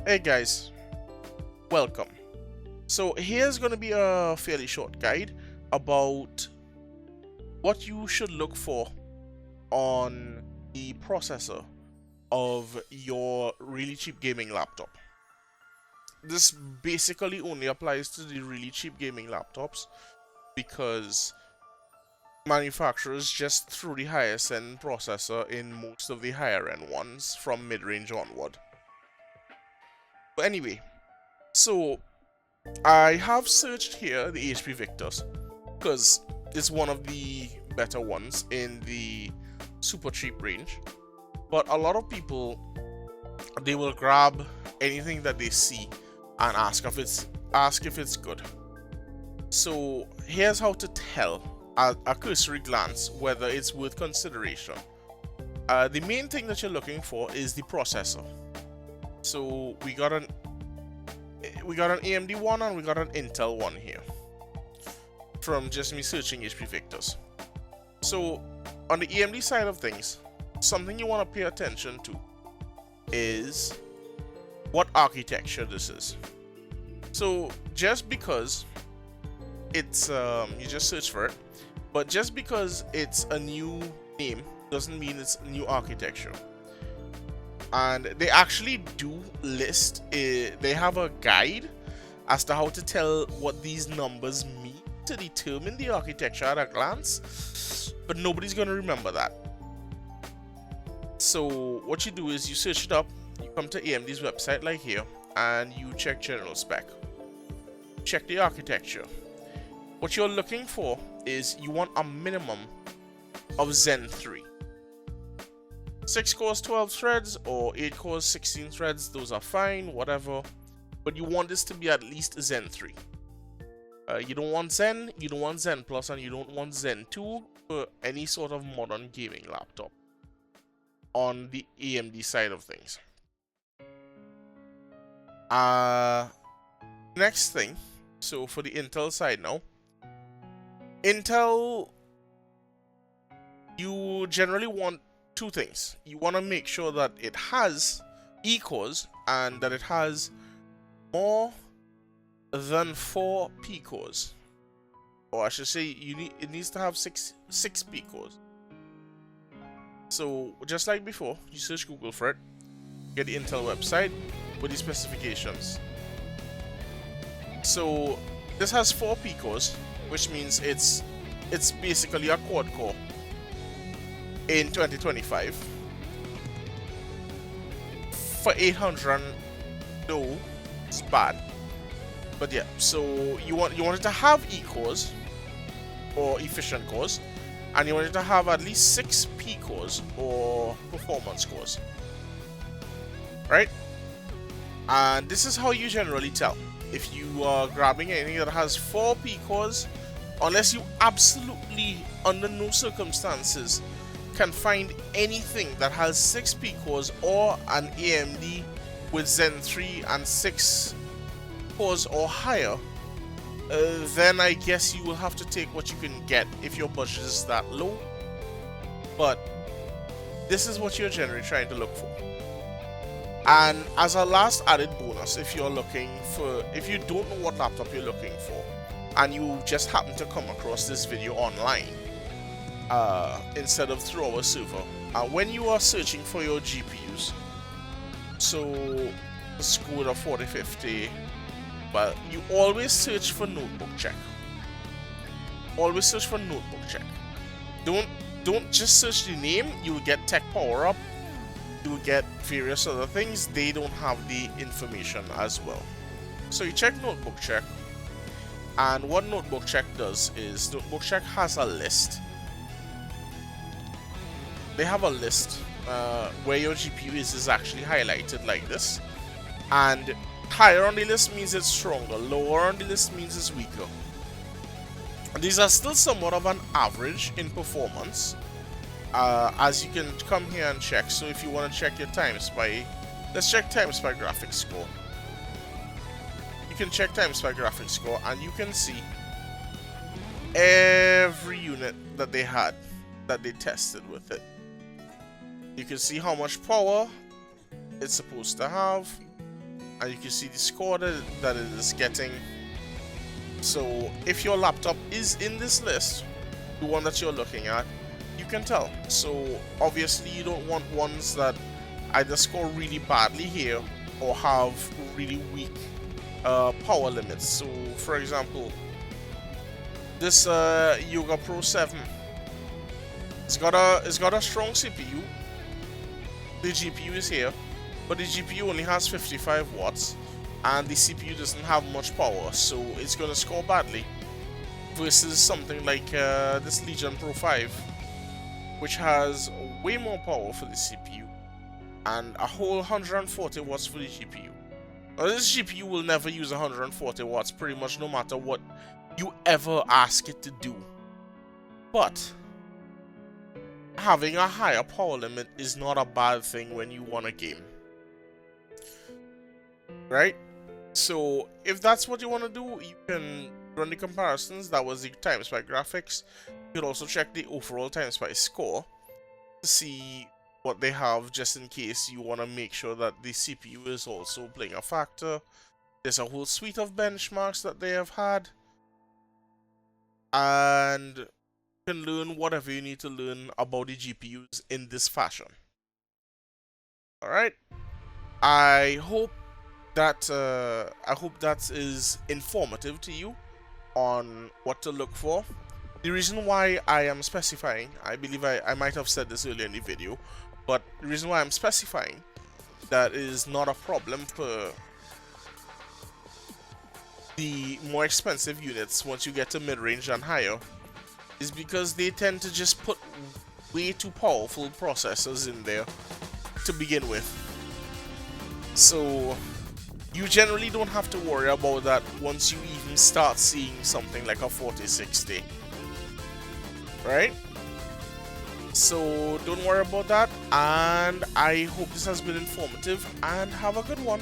Hey guys, welcome. So here's going to be a fairly short guide about what you should look for on the processor of your really cheap gaming laptop. This basically only applies to the really cheap gaming laptops because manufacturers just threw the highest end processor in most of the higher end ones from mid-range onward. But anyway, so I have searched here the HP Victus because it's one of the better ones in the super cheap range. But a lot of people, they will grab anything that they see and ask if it's good. So here's how to tell at a cursory glance whether it's worth consideration. The main thing that you're looking for is the processor. So we got an AMD one and we got an Intel one here from just me searching HP Victus. So on the AMD side of things, something you want to pay attention to is what architecture this is. So just because it's you just search for it, but just because it's a new name doesn't mean it's new architecture. And they actually do list they have a guide as to how to tell what these numbers mean to determine the architecture at a glance, but nobody's going to remember that. So what you do is you search it up, you come to AMD's website like here, and you check general spec, check the architecture. What you're looking for is you want a minimum of Zen 3. 6 cores 12 threads or 8 cores 16 threads, those are fine, whatever, but you want this to be at least Zen 3. You don't want Zen, you don't want Zen Plus, and you don't want Zen 2 for any sort of modern gaming laptop on the AMD side of things. Next thing, so for the Intel side now, Intel, you generally want two things. You want to make sure that it has E-cores and that it has more than 4 P-cores, or I should say it needs to have 6 P-cores. So just like before, you search Google for it, get the Intel website with the specifications. So this has 4 P-cores, which means it's basically a quad core in 2025 for 800. No, it's bad, but yeah. So you want it to have E-cores or efficient cores, and you want it to have at least 6 P-cores or performance cores, right? And this is how you generally tell if you are grabbing anything that has 4 P-cores, unless you absolutely under no circumstances can find anything that has 6 P-cores or an AMD with Zen 3 and 6 cores or higher, then I guess you will have to take what you can get if your budget is that low. But this is what you're generally trying to look for. And as a last added bonus, if you don't know what laptop you're looking for and you just happen to come across this video online instead of through our server, when you are searching for your GPUs, so Skoda 4050, well, you always search for notebook check. Always search for notebook check. Don't just search the name. You will get tech power up, you will get various other things. They don't have the information as well. So you check notebook check, and what notebook check does is notebook check has a list. They have a list where your GPU is actually highlighted like this, and higher on the list means it's stronger, lower on the list means it's weaker. And these are still somewhat of an average in performance, as you can come here and check. So if you want to check your TimeSpy, let's check TimeSpy graphics score. You can check TimeSpy graphics score and you can see every unit that they had, that they tested with it. You can see how much power it's supposed to have. and you can see the score that it is getting. So if your laptop is in this list, the one that you're looking at, you can tell. So obviously you don't want ones that either score really badly here or have really weak power limits. So for example, this Yoga Pro 7, it's got a strong CPU. The GPU is here, but the GPU only has 55 watts and the CPU doesn't have much power, so it's gonna score badly versus something like this Legion Pro 5, which has way more power for the CPU and a whole 140 watts for the GPU. Now this GPU will never use 140 watts pretty much no matter what you ever ask it to do, but having a higher power limit is not a bad thing when you want a game, right? So if that's what you want to do, you can run the comparisons. That was the TimeSpy graphics. You could also check the overall TimeSpy score to see what they have, just in case you want to make sure that the CPU is also playing a factor. There's a whole suite of benchmarks that they have had, and you can learn whatever you need to learn about the GPUs in this fashion. Alright, I hope that is informative to you on what to look for. The reason why I am specifying, I believe I might have said this earlier in the video, but the reason why I'm specifying that is not a problem for the more expensive units once you get to mid-range and higher is because they tend to just put way too powerful processors in there to begin with. So you generally don't have to worry about that once you even start seeing something like a 4060, right? So don't worry about that, and I hope this has been informative, and have a good one.